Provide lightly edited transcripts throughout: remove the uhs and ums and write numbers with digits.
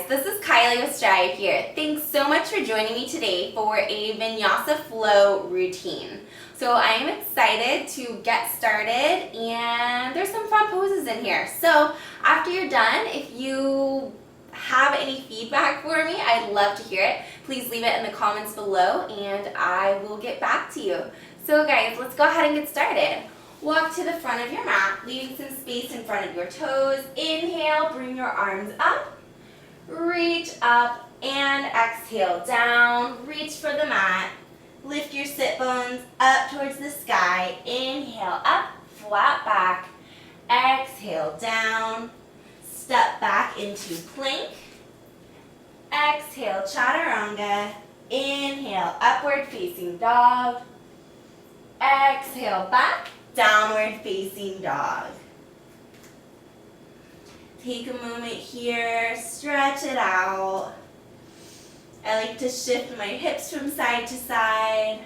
this is Kylie with Strive here. Thanks so much for joining me today for a Vinyasa flow routine. So I am excited to get started, and there's some fun poses in here. So after you're done, if you have any feedback for me, I'd love to hear it. Please leave it in the comments below and I will get back to you. So guys, let's go ahead and get started. Walk to the front of your mat, leaving some space in front of your toes. Inhale, bring your arms up. Reach up and exhale down. Reach for the mat. Lift your sit bones up towards the sky. Inhale up, flat back. Exhale down. Step back into plank. Exhale, chaturanga. Inhale, upward facing dog. Exhale, back, downward facing dog. Take a moment here, stretch it out. I like to shift my hips from side to side.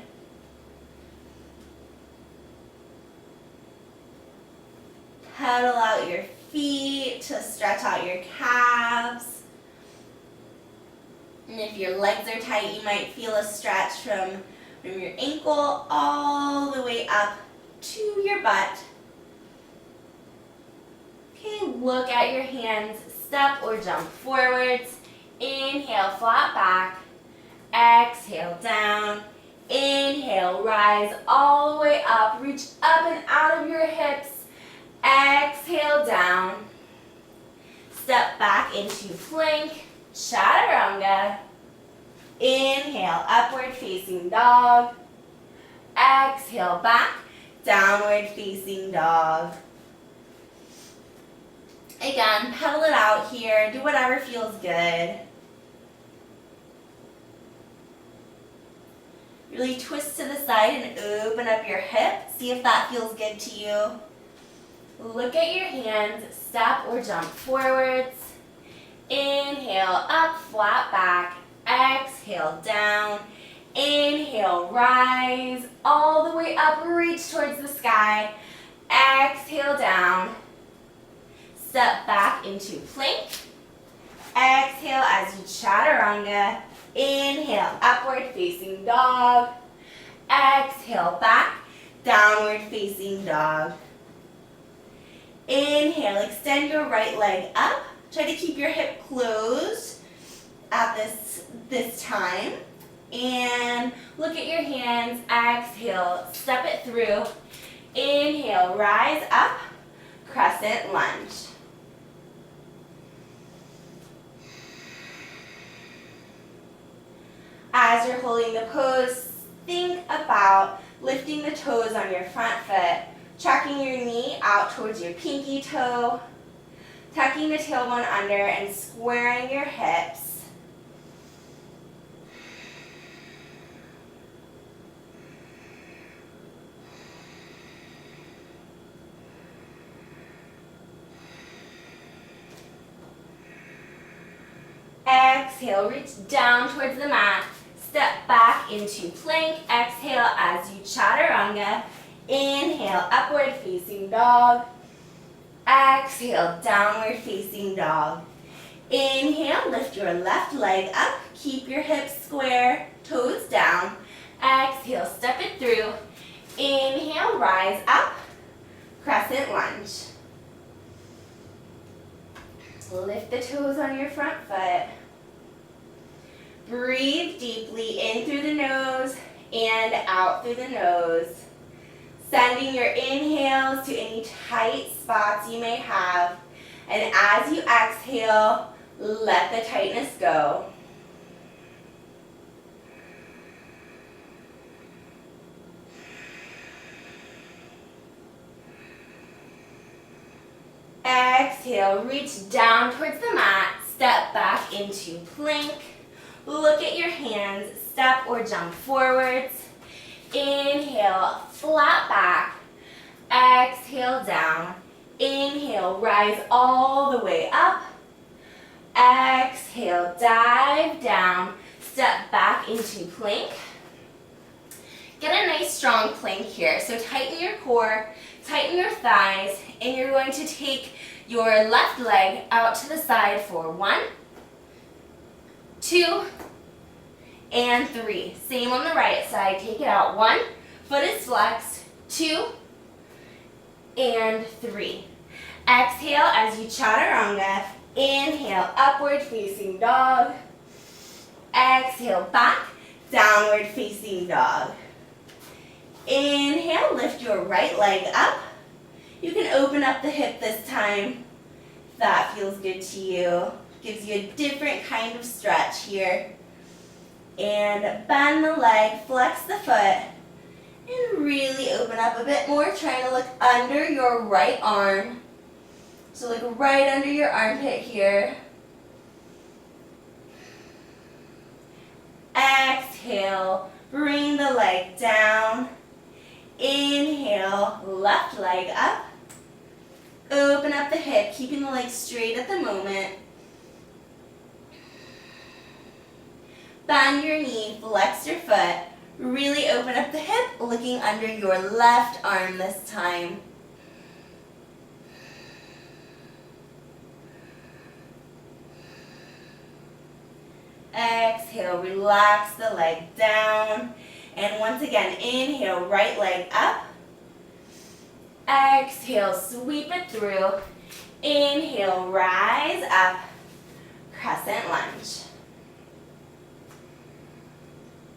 Pedal out your feet to stretch out your calves. And if your legs are tight, you might feel a stretch from your ankle all the way up to your butt. Okay, look at your hands, step or jump forwards. Inhale, flat back. Exhale, down. Inhale, rise all the way up. Reach up and out of your hips. Exhale, down. Step back into plank, chaturanga. Inhale, upward facing dog. Exhale, back, downward facing dog. Again, pedal it out here. Do whatever feels good. Really twist to the side and open up your hip. See if that feels good to you. Look at your hands, step or jump forwards. Inhale, up, flat back. Exhale, down. Inhale, rise all the way up, reach towards the sky. Exhale, down. Step back into plank. Exhale as you chaturanga. Inhale, upward facing dog. Exhale, back, downward facing dog. Inhale, extend your right leg up. Try to keep your hip closed at this time. And look at your hands. Exhale, step it through. Inhale, rise up, crescent lunge. As you're holding the pose, think about lifting the toes on your front foot, tracking your knee out towards your pinky toe, tucking the tailbone under and squaring your hips. Exhale, reach down towards the mat. Step back into plank. Exhale as you chaturanga. Inhale, upward facing dog. Exhale, downward facing dog. Inhale, lift your left leg up. Keep your hips square, toes down. Exhale, step it through. Inhale, rise up, crescent lunge. Lift the toes on your front foot. Breathe deeply in through the nose and out through the nose. Sending your inhales to any tight spots you may have. And as you exhale, let the tightness go. Exhale, reach down towards the mat, step back into plank. Look at your hands, step or jump forwards. Inhale, flat back. Exhale, down. Inhale, rise all the way up. Exhale, dive down. Step back into plank. Get a nice strong plank here. So tighten your core, tighten your thighs, and you're going to take your left leg out to the side for 1, 2, and 3. Same on the right side. Take it out. 1, foot is flexed. 2, and 3. Exhale as you chaturanga. Inhale, upward facing dog. Exhale, back, downward facing dog. Inhale, lift your right leg up. You can open up the hip this time. That feels good to you. Gives you a different kind of stretch here. And bend the leg, flex the foot, and really open up a bit more, trying to look under your right arm. So look right under your armpit here. Exhale, bring the leg down. Inhale, left leg up. Open up the hip, keeping the leg straight at the moment. Bend your knee, flex your foot. Really open up the hip, looking under your left arm this time. Exhale, relax the leg down. And once again, inhale, right leg up. Exhale, sweep it through. Inhale, rise up. Crescent lunge.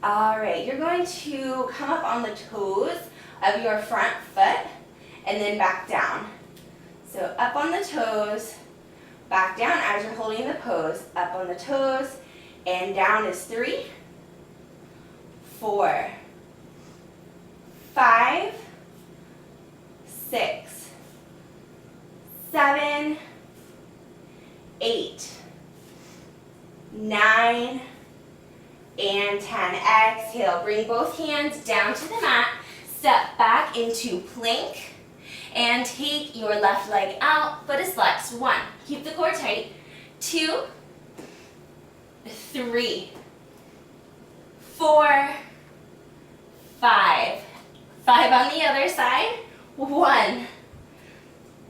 All right, you're going to come up on the toes of your front foot and then back down. So up on the toes, back down as you're holding the pose. Up on the toes and down is 3, 4, 5, 6, 7, 8, 9, and 10. Exhale, bring both hands down to the mat. Step back into plank and take your left leg out. Foot is flexed. 1, keep the core tight. 2, 3, 4, 5. 5 on the other side. 1,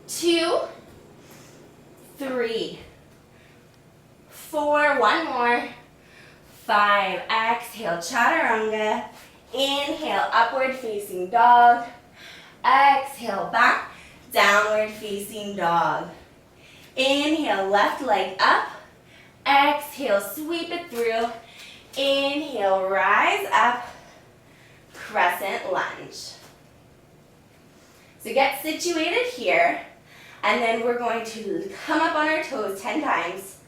2, 3, 4. One more. 5. Exhale, chaturanga. Inhale, upward facing dog. Exhale, back, downward facing dog. Inhale, left leg up. Exhale, sweep it through. Inhale, rise up. Crescent lunge. So get situated here, and then we're going to come up on our toes 10 times.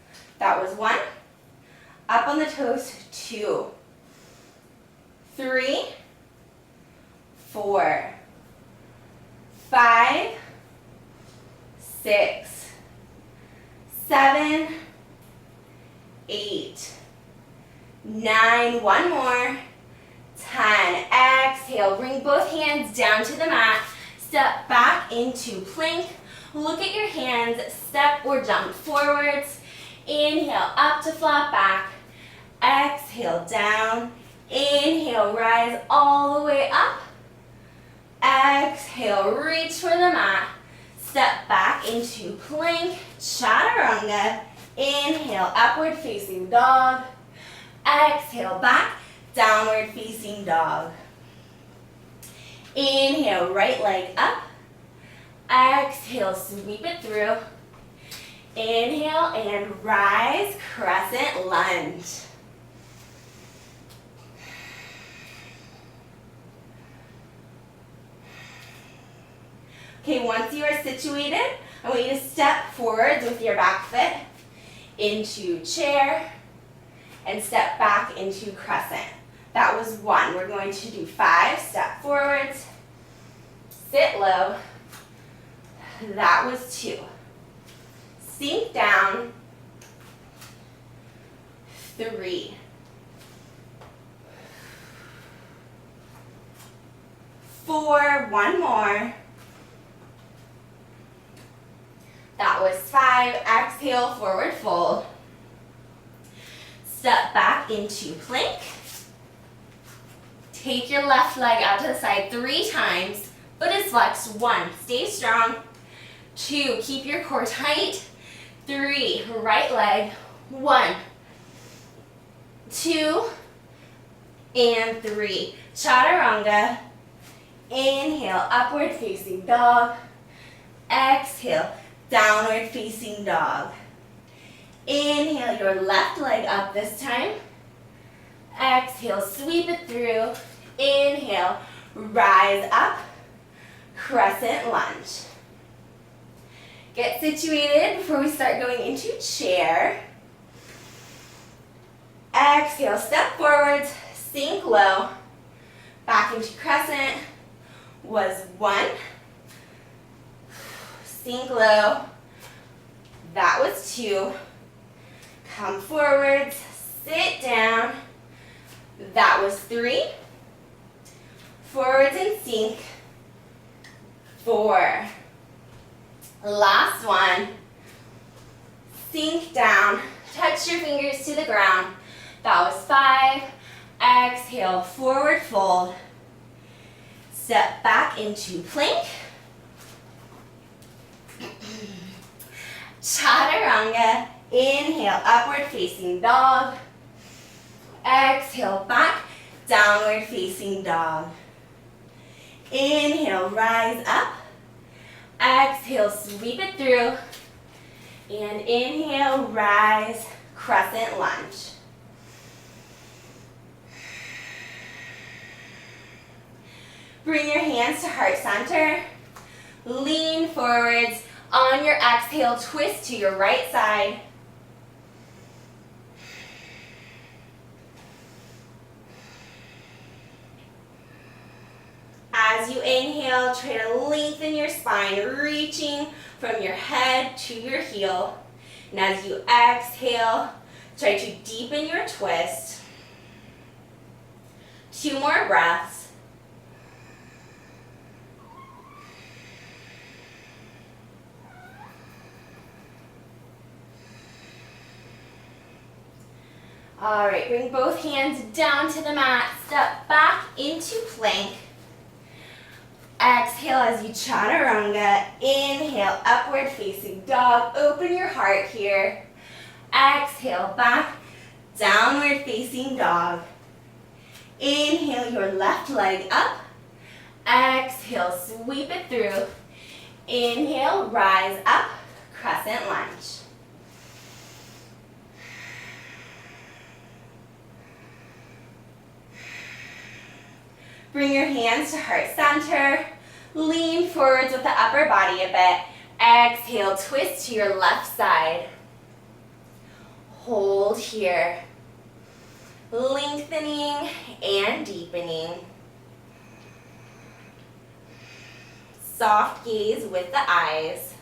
That was 1. Up on the toes, 2, 3, 4, 5, 6, 7, 8, 9. One more. 10. Exhale, bring both hands down to the mat. Step back into plank. Look at your hands, step or jump forwards. Inhale, up to flat back. Exhale, down. Inhale, rise all the way up. Exhale, reach for the mat. Step back into plank, chaturanga. Inhale, upward facing dog. Exhale, back, downward facing dog. Inhale, right leg up. Exhale, sweep it through. Inhale and rise, crescent lunge. Okay, once you are situated, I want you to step forwards with your back foot into chair and step back into crescent. That was 1. We're going to do 5. Step forwards, sit low. That was 2. Sink down. 3. 4. One more. That was 5. Exhale, forward fold. Step back into plank. Take your left leg out to the side 3 times. Foot is flexed. 1, stay strong. 2, keep your core tight. 3, right leg. 1, 2, and 3. Chaturanga. Inhale, upward facing dog. Exhale, downward facing dog. Inhale your left leg up this time. Exhale, sweep it through. Inhale, rise up, crescent lunge. Get situated before we start going into chair. Exhale, step forwards, sink low, back into crescent. Was 1. Sink low. That was 2. Come forwards, sit down. That was 3. Forwards and sink. 4. Last one. Sink down. Touch your fingers to the ground. That was 5. Exhale, forward fold. Step back into plank. Chaturanga. Inhale, upward facing dog. Exhale, back, downward facing dog. Inhale, rise up. Exhale, sweep it through. And inhale, rise, crescent lunge. Bring your hands to heart center. Lean forwards. On your exhale, twist to your right side. As you inhale, try to lengthen your spine, reaching from your head to your heel. And as you exhale, try to deepen your twist. 2 more breaths. All right, bring both hands down to the mat. Step back into plank. Exhale as you chaturanga. Inhale, upward facing dog. Open your heart here. Exhale, back, downward facing dog. Inhale your left leg up. Exhale, sweep it through. Inhale, rise up, crescent lunge. Bring your hands to heart center. Lean forwards with the upper body a bit. Exhale, twist to your left side. Hold here. Lengthening and deepening. Soft gaze with the eyes.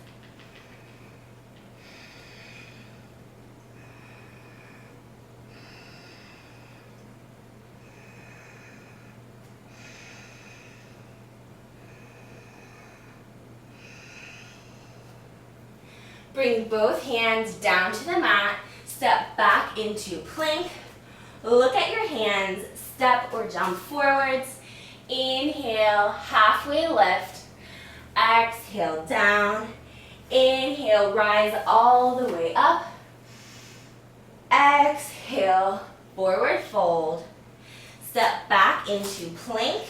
Bring both hands down to the mat. Step back into plank. Look at your hands. Step or jump forwards. Inhale, halfway lift. Exhale, down. Inhale, rise all the way up. Exhale, forward fold. Step back into plank.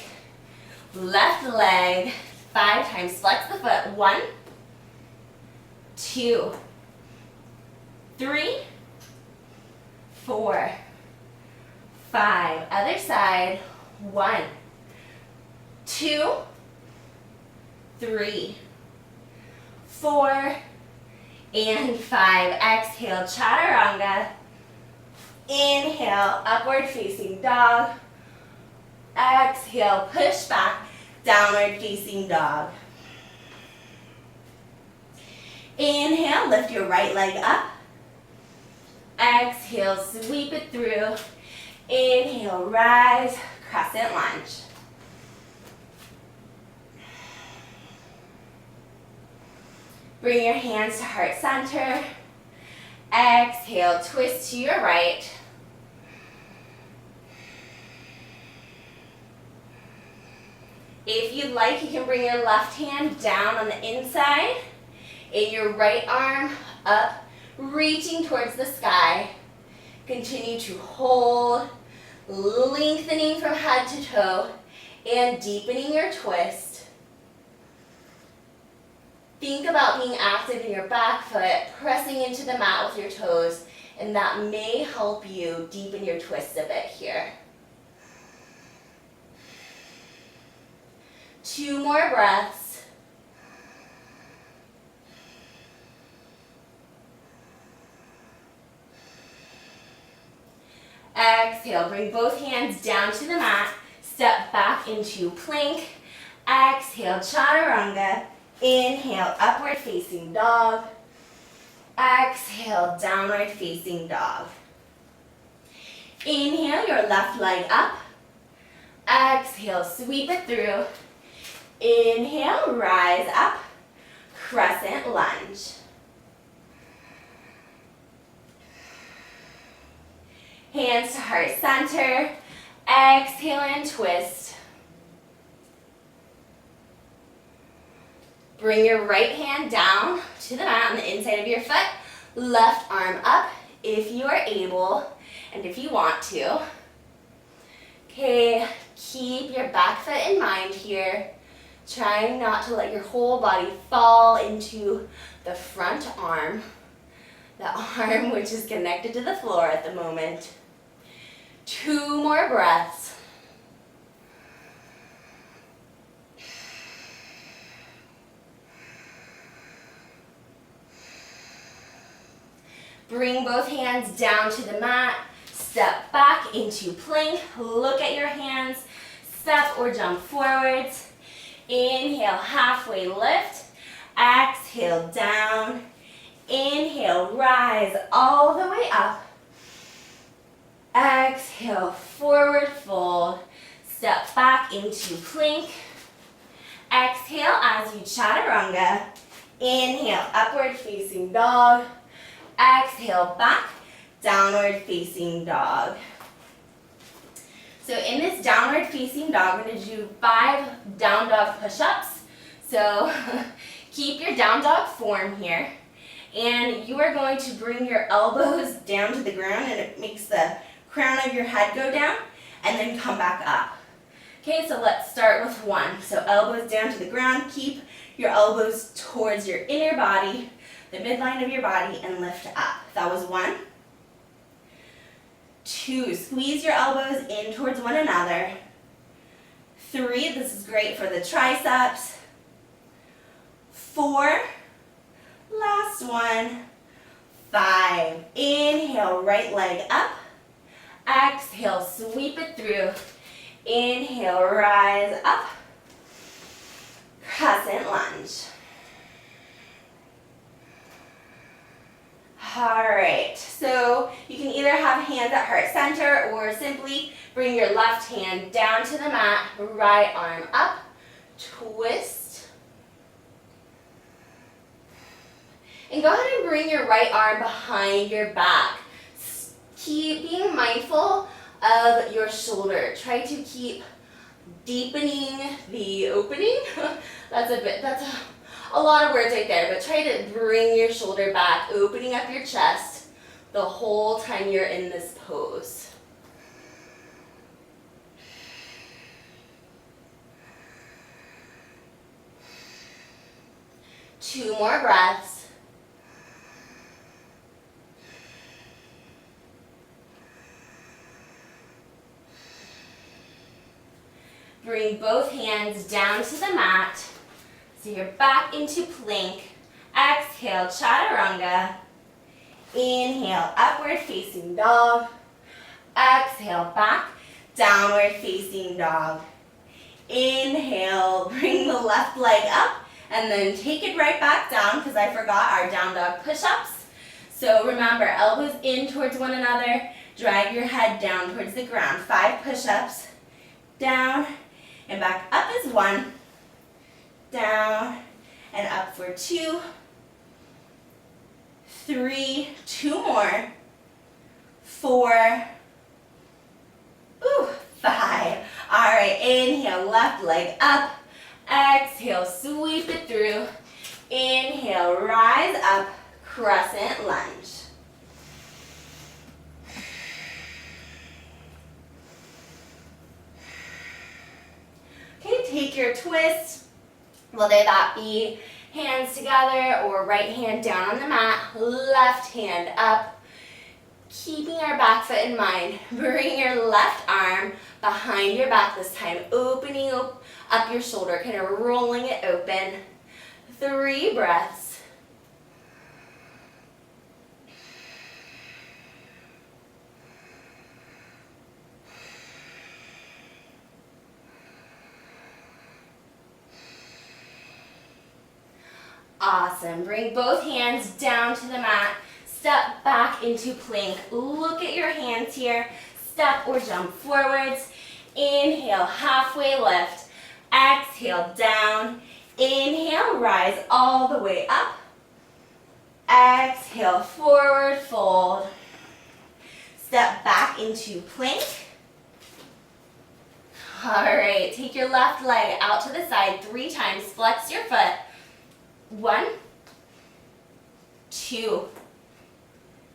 Left leg, 5 times. Flex the foot. 1, 2, 3, 4, 5. Other side. 1, 2, 3, 4, and 5. Exhale, chaturanga. Inhale, upward facing dog. Exhale, push back, downward facing dog. Inhale, lift your right leg up. Exhale, sweep it through. Inhale, rise, crescent lunge. Bring your hands to heart center. Exhale, twist to your right. If you'd like, you can bring your left hand down on the inside and your right arm up, reaching towards the sky. Continue to hold, lengthening from head to toe and deepening your twist. Think about being active in your back foot, pressing into the mat with your toes, and that may help you deepen your twist a bit here. 2 more breaths. Exhale, bring both hands down to the mat, step back into plank. Exhale, chaturanga. Inhale, upward facing dog. Exhale, downward facing dog. Inhale, your left leg up. Exhale, sweep it through. Inhale, rise up. Crescent lunge. Hands to heart center. Exhale and twist. Bring your right hand down to the mat on the inside of your foot. Left arm up if you are able and if you want to. Okay, keep your back foot in mind here. Trying not to let your whole body fall into the front arm. The arm which is connected to the floor at the moment. 2 more breaths. Bring both hands down to the mat. Step back into plank. Look at your hands. Step or jump forwards. Inhale, halfway lift. Exhale, down. Inhale, rise all the way up. Exhale, forward fold. Step back into plank. Exhale as you chaturanga. Inhale, upward facing dog. Exhale, back, downward facing dog. So in this downward facing dog, we're going to do 5 down dog push-ups. So keep your down dog form here. And you are going to bring your elbows down to the ground, and it makes the crown of your head go down, and then come back up. Okay, so let's start with 1. So elbows down to the ground. Keep your elbows towards your inner body, the midline of your body, and lift up. That was 1. 2, squeeze your elbows in towards one another. 3, this is great for the triceps. 4, last one. 5, inhale, right leg up. Exhale, sweep it through. Inhale, rise up. Crescent lunge. Alright, so you can either have hands at heart center or simply bring your left hand down to the mat, right arm up, twist. And go ahead and bring your right arm behind your back. Keep being mindful of your shoulder. Try to keep deepening the opening. That's a lot of words right there, but try to bring your shoulder back, opening up your chest the whole time you're in this pose. Two more breaths. Bring both hands down to the mat. So you're back into plank. Exhale, chaturanga. Inhale, upward facing dog. Exhale, back, downward facing dog. Inhale, bring the left leg up and then take it right back down because I forgot our down dog push-ups. So remember, elbows in towards one another. Drive your head down towards the ground. 5 push-ups. Down and back up is 1. Down and up for 2, 3, 2 more, 4, 5. All right, inhale, left leg up. Exhale, sweep it through. Inhale, rise up, crescent lunge. Okay, take your twist, whether that be hands together or right hand down on the mat, left hand up. Keeping our back foot in mind, bring your left arm behind your back this time, opening up your shoulder, kind of rolling it open. 3 breaths. Awesome. Bring both hands down to the mat. Step back into plank. Look at your hands here. Step or jump forwards. Inhale, halfway lift. Exhale, down. Inhale, rise all the way up. Exhale, forward fold. Step back into plank. All right, take your left leg out to the side 3 times. Flex your foot. 1, 2,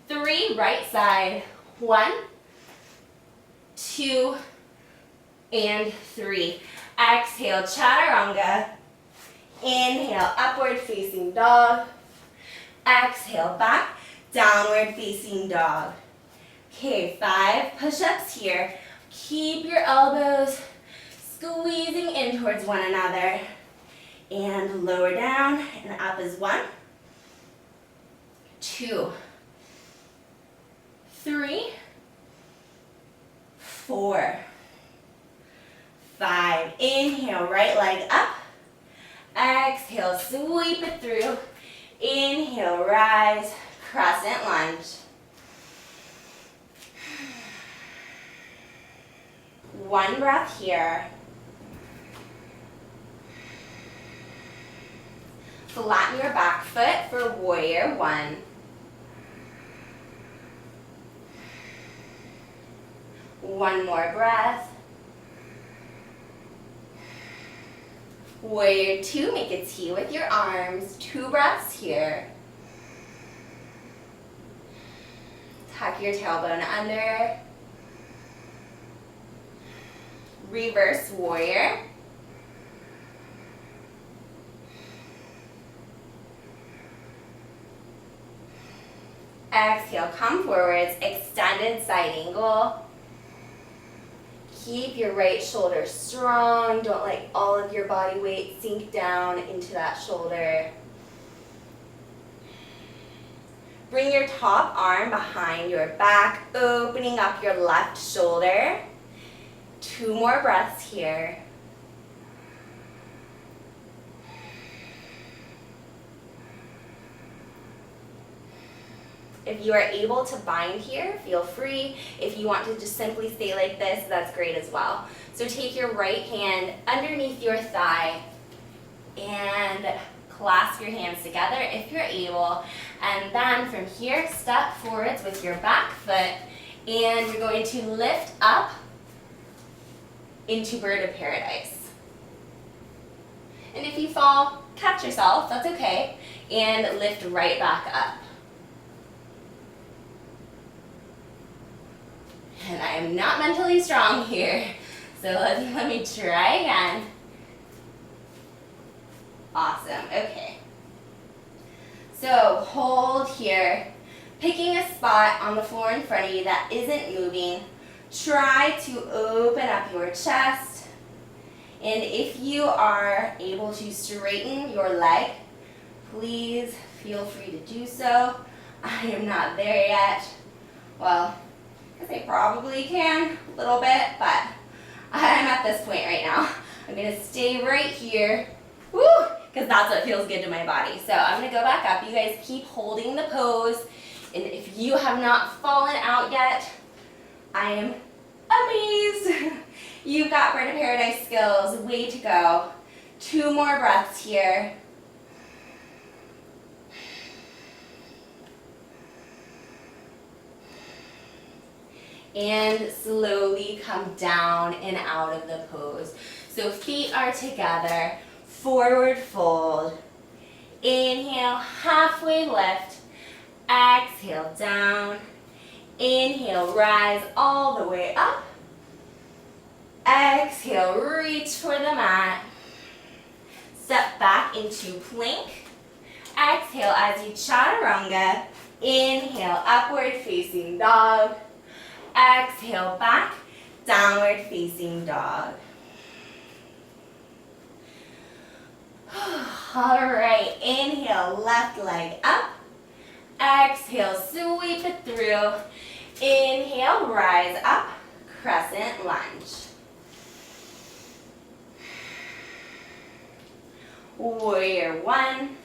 3, right side. 1, 2, and 3. Exhale, chaturanga. Inhale, upward facing dog. Exhale, back, downward facing dog. Okay, 5 push-ups here. Keep your elbows squeezing in towards one another. And lower down and up is 1, 2, 3, 4, 5. Inhale, right leg up. Exhale, sweep it through. Inhale, rise, crescent lunge. 1 breath here. Flatten your back foot for warrior 1. One more breath. Warrior 2, make a T with your arms. 2 breaths here. Tuck your tailbone under. Reverse warrior. Exhale, come forwards, extended side angle. Keep your right shoulder strong. Don't let all of your body weight sink down into that shoulder. Bring your top arm behind your back, opening up your left shoulder. 2 more breaths here. If you are able to bind here, feel free. If you want to just simply stay like this, that's great as well. So take your right hand underneath your thigh and clasp your hands together if you're able. And then from here, step forwards with your back foot and you're going to lift up into bird of paradise. And if you fall, catch yourself, that's okay, and lift right back up. And I am not mentally strong here, so let me try again. Awesome, okay. So hold here, picking a spot on the floor in front of you that isn't moving. Try to open up your chest, and if you are able to straighten your leg, please feel free to do so. I am not there yet. Well, I probably can a little bit, but I'm at this point right now. I'm gonna stay right here, woo, because that's what feels good to my body. So I'm gonna go back up. You guys keep holding the pose, and if you have not fallen out yet, I am amazed. You've got bird of paradise skills, way to go. 2 more breaths here. And slowly come down and out of the pose. So feet are together, forward fold. Inhale, halfway lift. Exhale, down. Inhale, rise all the way up. Exhale, reach for the mat. Step back into plank. Exhale as you chaturanga. Inhale, upward facing dog. Exhale, back, downward facing dog. All right, inhale, left leg up. Exhale, sweep it through. Inhale, rise up, crescent lunge. Warrior one.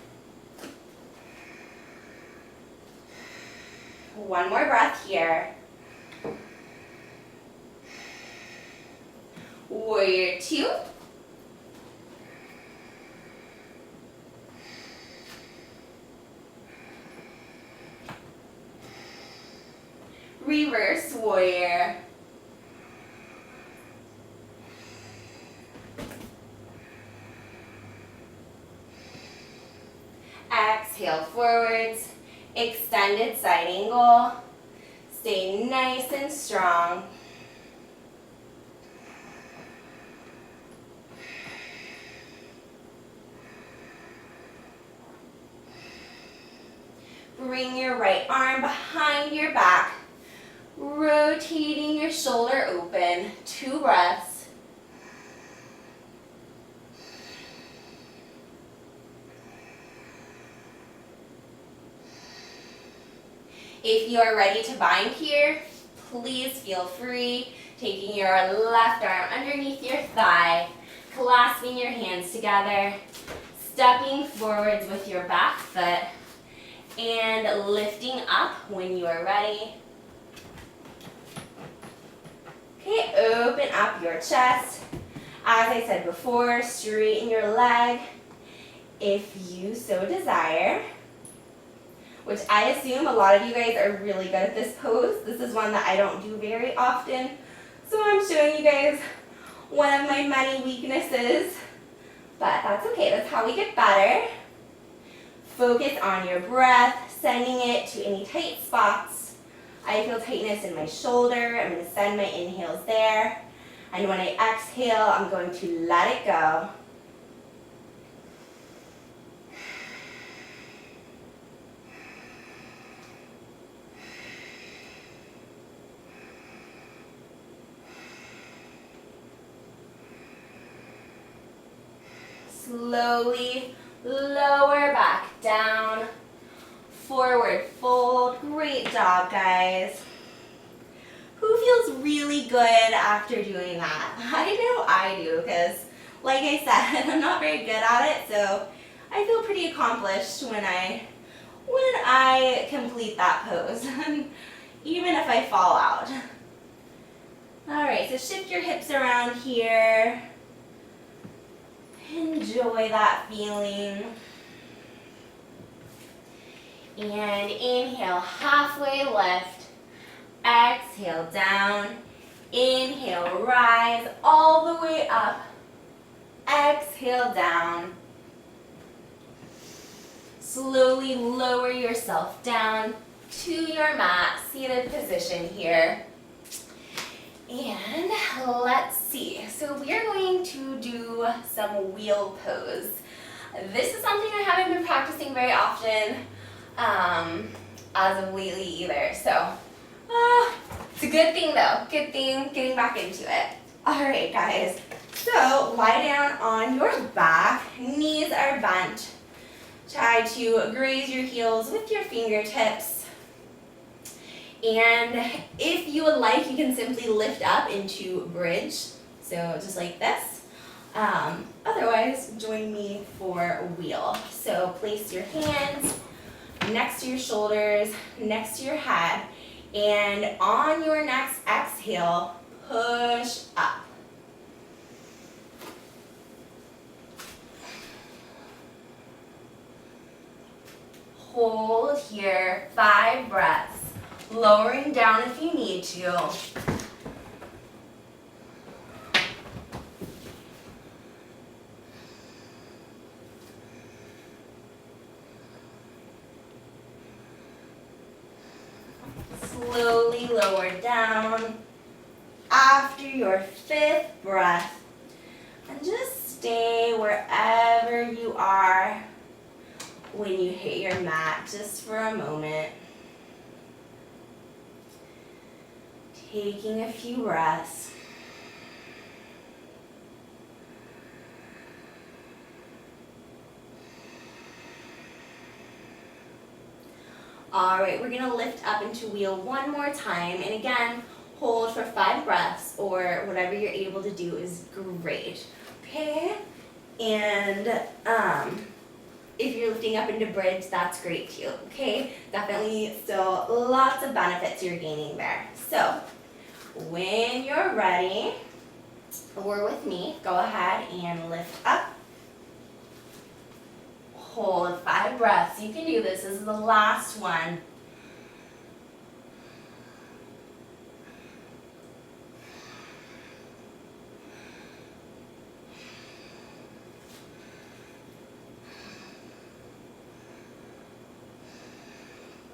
One more breath here. Warrior two. Reverse warrior. Exhale forwards, extended side angle. Stay nice and strong. Bring your right arm behind your back, rotating your shoulder open. 2 breaths. If you are ready to bind here, please feel free, taking your left arm underneath your thigh, clasping your hands together, stepping forwards with your back foot, and lifting up when you are ready. Okay, open up your chest. As I said before, straighten your leg if you so desire, which I assume a lot of you guys are really good at this pose. This is one that I don't do very often, so I'm showing you guys one of my many weaknesses, but that's okay, that's how we get better. Focus on your breath, sending it to any tight spots. I feel tightness in my shoulder. I'm going to send my inhales there. And when I exhale, I'm going to let it go. Slowly lower back down, forward fold. Great job, guys. Who feels really good after doing that? I know I do, because like I said, I'm not very good at it, so I feel pretty accomplished when I complete that pose, even if I fall out. All right, so shift your hips around here. Enjoy that feeling. And inhale, halfway lift. Exhale, down. Inhale, rise all the way up. Exhale, down. Slowly lower yourself down to your mat, seated position here. And let's see, so we are going to do some wheel pose. This is something I haven't been practicing very often as of lately either, so it's a good thing though, good thing getting back into it. All right, guys, so lie down on your back, knees are bent. Try to graze your heels with your fingertips. And if you would like, you can simply lift up into bridge, so just like this. Otherwise, join me for wheel. So place your hands next to your shoulders, next to your head, and on your next exhale, push up. Hold here, 5 breaths. Lowering down if you need to. Slowly lower down. after your 5th breath. And just stay wherever you are when you hit your mat, just for a moment. Taking a few breaths. All right, we're gonna lift up into wheel one more time. And again, hold for 5 breaths, or whatever you're able to do is great. Okay, and if you're lifting up into bridge, that's great too. Okay, definitely still lots of benefits you're gaining there. So when you're ready, or with me, go ahead and lift up. Hold 5 breaths. You can do this. This is the last one.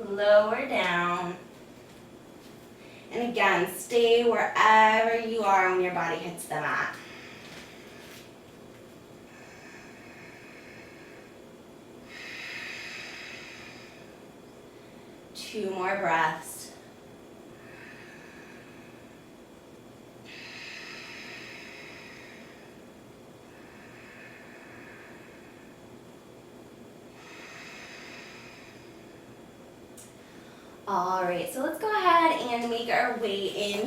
Lower down. And again, stay wherever you are when your body hits the mat. Two more breaths. All right, so let's go ahead and make our way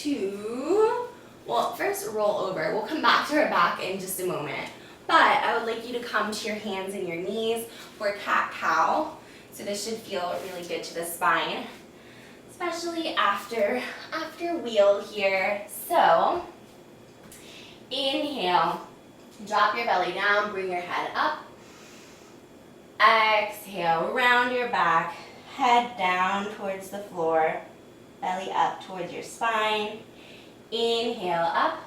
into, well, first roll over. We'll come back to our back in just a moment. But I would like you to come to your hands and your knees for cat-cow. So this should feel really good to the spine, especially after wheel here. So inhale, drop your belly down, bring your head up. Exhale, round your back, head down towards the floor, belly up towards your spine. Inhale up,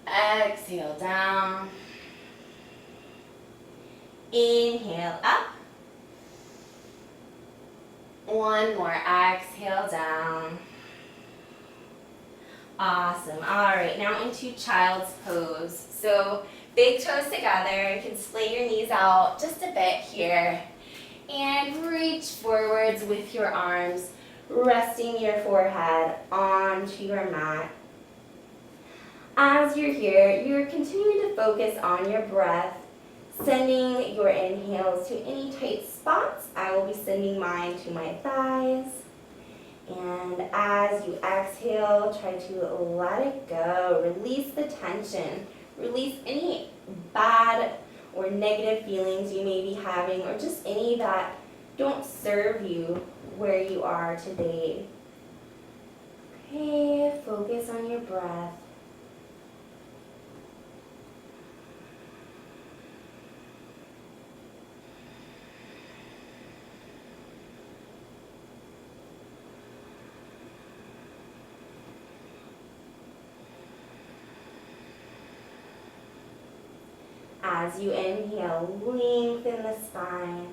exhale down. Inhale up. One more, exhale down. Awesome. All right, now into child's pose. So big toes together. You can splay your knees out just a bit here. And reach forwards with your arms, resting your forehead onto your mat. As you're here, you're continuing to focus on your breath, sending your inhales to any tight spots. I will be sending mine to my thighs. And as you exhale, try to let it go. Release the tension. Release any bad or negative feelings you may be having, or just any that don't serve you where you are today. Okay, focus on your breath. As you inhale, lengthen the spine.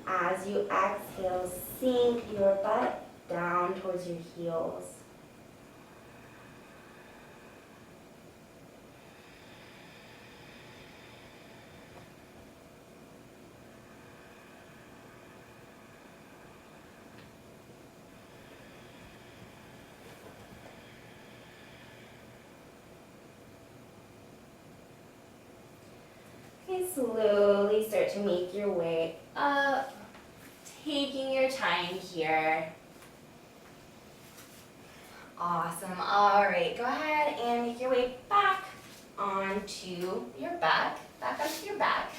As you exhale, sink your butt down towards your heels. Slowly start to make your way up, taking your time here. Awesome. All right, go ahead and make your way back onto your back, onto your back.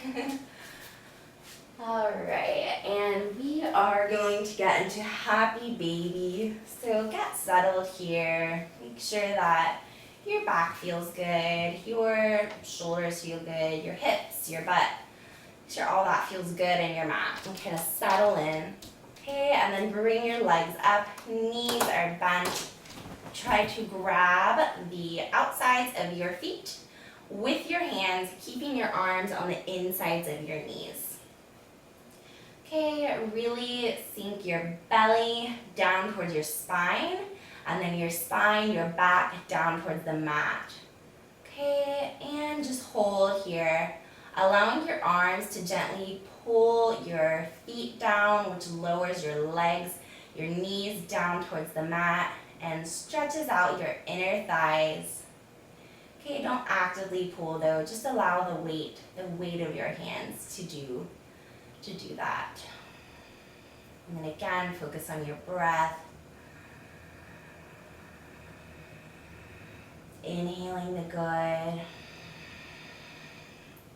All right, and we are going to get into happy baby. So get settled here. Make sure that your back feels good, your shoulders feel good, your hips, your butt. Make sure all that feels good in your mat. And kind of settle in. Okay, and then bring your legs up, knees are bent. Try to grab the outsides of your feet with your hands, keeping your arms on the insides of your knees. Okay, really sink your belly down towards your spine And then your spine, your back down towards the mat. Okay, and just hold here. Allowing your arms to gently pull your feet down, which lowers your legs, your knees down towards the mat, and stretches out your inner thighs. Okay, don't actively pull though, just allow the weight of your hands to do that. And then again, focus on your breath. Inhaling the good.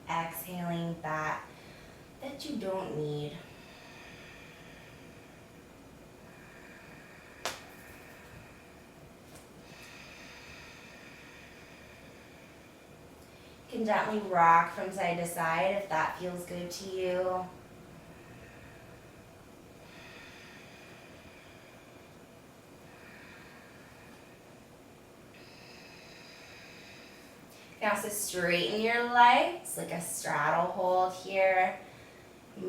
Exhaling that you don't need. You can gently rock from side to side if that feels good to you. You can also straighten your legs, like a straddle hold here.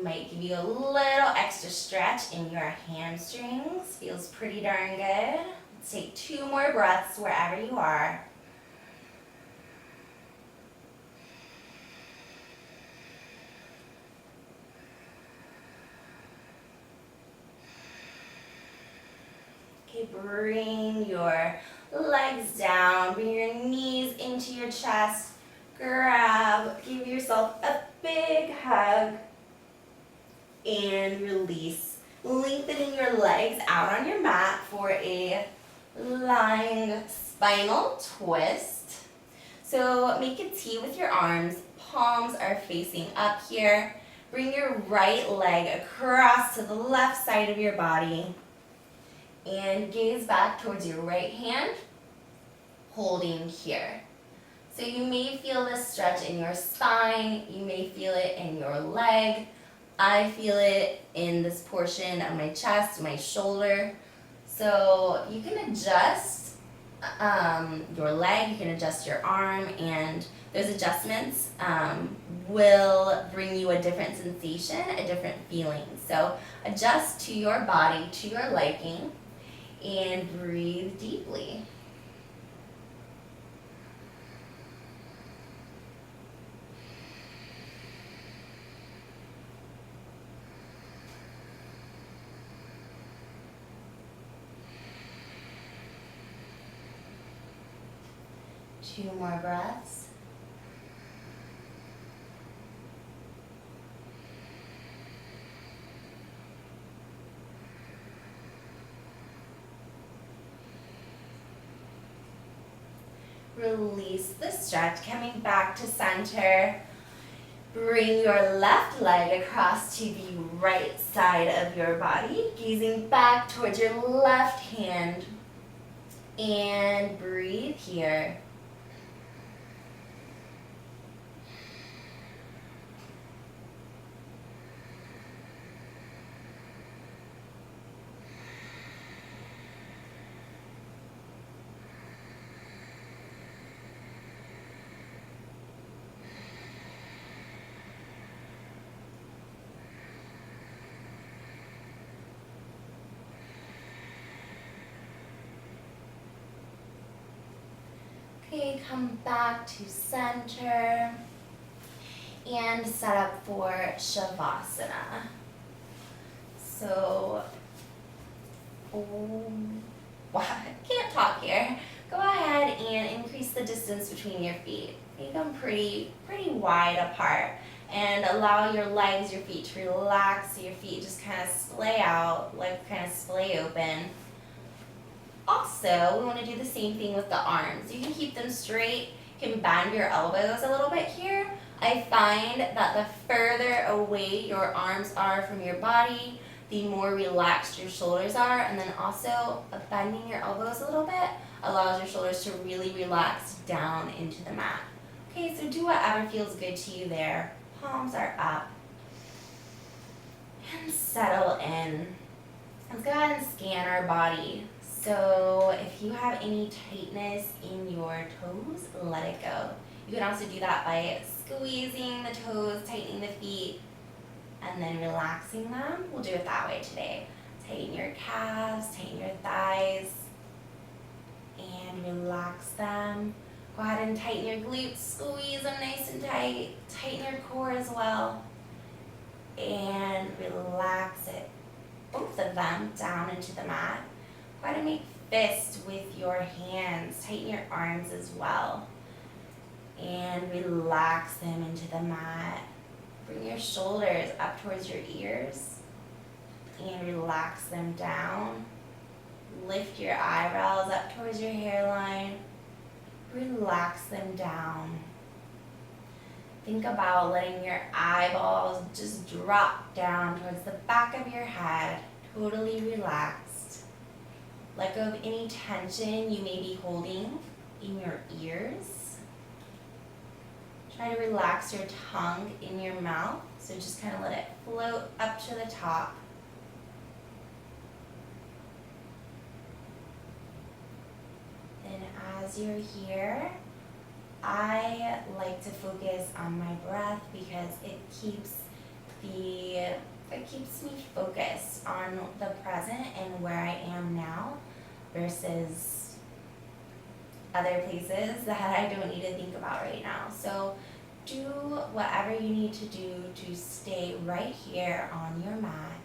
Might give you a little extra stretch in your hamstrings. Feels pretty darn good. Let's take 2 more breaths wherever you are. Okay, bring your legs down, bring your knees into your chest, give yourself a big hug, and release. Lengthening your legs out on your mat for a lying spinal twist. So make a T with your arms, palms are facing up here. Bring your right leg across to the left side of your body. And gaze back towards your right hand, holding here. So you may feel this stretch in your spine, you may feel it in your leg. I feel it in this portion of my chest, my shoulder. So you can adjust your leg, you can adjust your arm, and those adjustments will bring you a different sensation, a different feeling. So adjust to your body, to your liking. And breathe deeply. Two more breaths. Release the stretch, coming back to center. Bring your left leg across to the right side of your body, gazing back towards your left hand. And breathe here. Okay, come back to center and set up for Savasana. So, I can't talk here. Go ahead and increase the distance between your feet. Make them pretty wide apart, and allow your legs, your feet to relax so your feet just kind of splay out, legs kind of splay open. Also, we want to do the same thing with the arms. You can keep them straight. You can bend your elbows a little bit here. I find that the further away your arms are from your body, the more relaxed your shoulders are. And then also bending your elbows a little bit allows your shoulders to really relax down into the mat. Okay, so do whatever feels good to you there. Palms are up. And settle in. Let's go ahead and scan our body. So if you have any tightness in your toes, let it go. You can also do that by squeezing the toes, tightening the feet, and then relaxing them. We'll do it that way today. Tighten your calves, tighten your thighs. and relax them. Go ahead and tighten your glutes, squeeze them nice and tight. Tighten your core as well. And relax it, both of them, down into the mat. Go ahead and make fists with your hands. Tighten your arms as well. And relax them into the mat. Bring your shoulders up towards your ears. And relax them down. Lift your eyebrows up towards your hairline. Relax them down. Think about letting your eyeballs just drop down towards the back of your head, totally relaxed. Let go of any tension you may be holding in your ears. Try to relax your tongue in your mouth, so just kind of let it float up to the top. And as you're here, I like to focus on my breath because it keeps me focused on the present and where I am now versus other places that I don't need to think about right now. So do whatever you need to do to stay right here on your mat.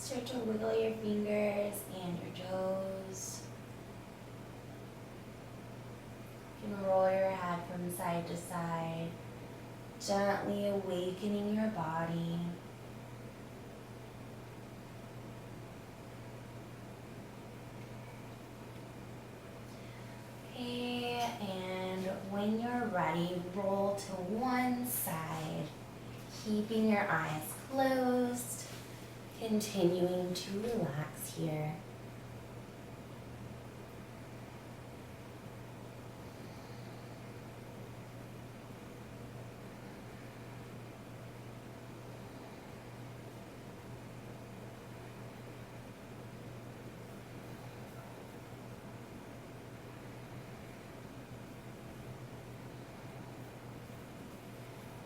Start to wiggle your fingers and your toes. You can roll your head from side to side, gently awakening your body. Okay, and when you're ready, roll to one side, keeping your eyes closed. Continuing to relax here.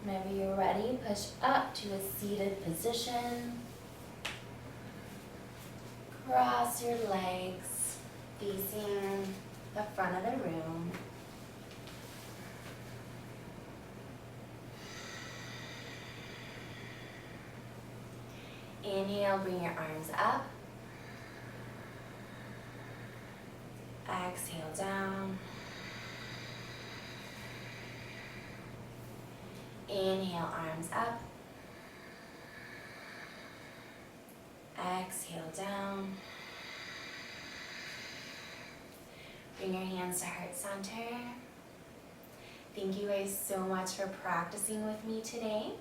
Whenever you're ready, push up to a seated position. Cross your legs, facing the front of the room. Inhale, bring your arms up. Exhale down. Inhale, arms up. Exhale down. Bring your hands to heart center. Thank you guys so much for practicing with me today.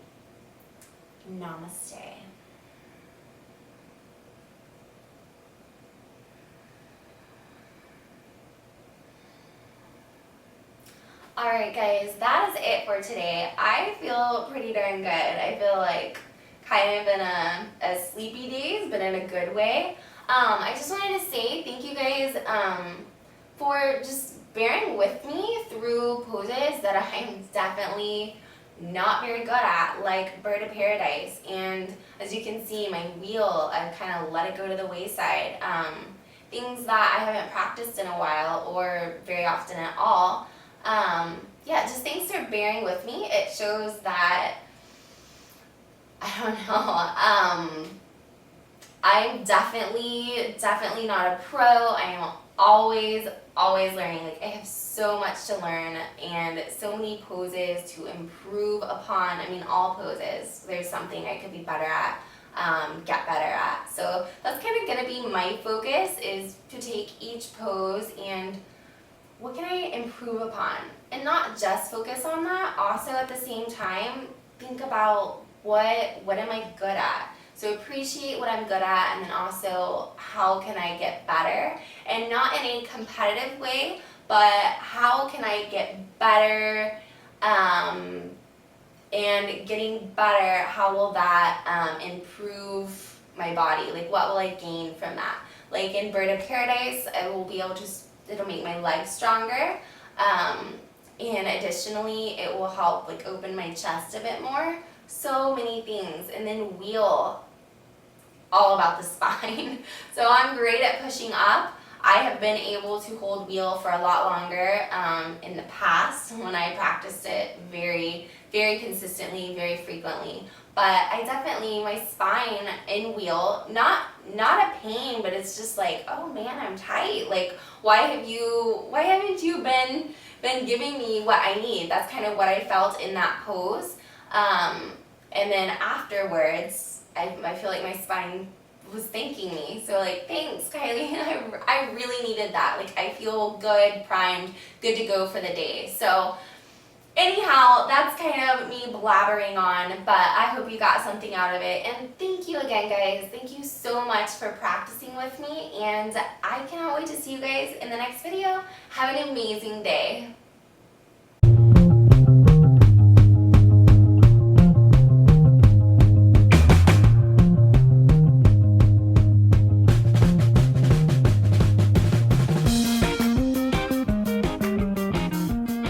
Namaste. Alright guys, that is it for today. I feel pretty darn good. I feel like kind of in a sleepy days, but in a good way. I just wanted to say thank you guys for just bearing with me through poses that I'm definitely not very good at, like Bird of Paradise. And as you can see, my wheel, I've kind of let it go to the wayside. Things that I haven't practiced in a while or very often at all. Yeah, just thanks for bearing with me. It shows that I don't know. I'm definitely not a pro. I am always learning. Like, I have so much to learn and so many poses to improve upon. I mean, all poses, there's something I could be better at, get better at. So that's kind of gonna be my focus, is to take each pose and what can I improve upon? And not just focus on that, also at the same time, think about what am I good at? So appreciate what I'm good at, and then also how can I get better? And not in a competitive way, but how can I get better? And getting better, how will that improve my body? Like, what will I gain from that? Like in Bird of Paradise, I will be able to, it'll make my legs stronger. And additionally, it will help like open my chest a bit more. So many things. And then wheel, all about the spine. So I'm great at pushing up. I have been able to hold wheel for a lot longer in the past when I practiced it very consistently, very frequently. But I definitely, my spine in wheel, not a pain, but it's just like, oh man, I'm tight. Like, why haven't you been giving me what I need? That's kind of what I felt in that pose. And then afterwards, I feel like my spine was thanking me. So like, thanks Kylie, I really needed that. Like, I feel good, primed, good to go for the day. So anyhow, that's kind of me blabbering on, but I hope you got something out of it. And thank you again, guys. Thank you so much for practicing with me, and I cannot wait to see you guys in the next video. Have an amazing day.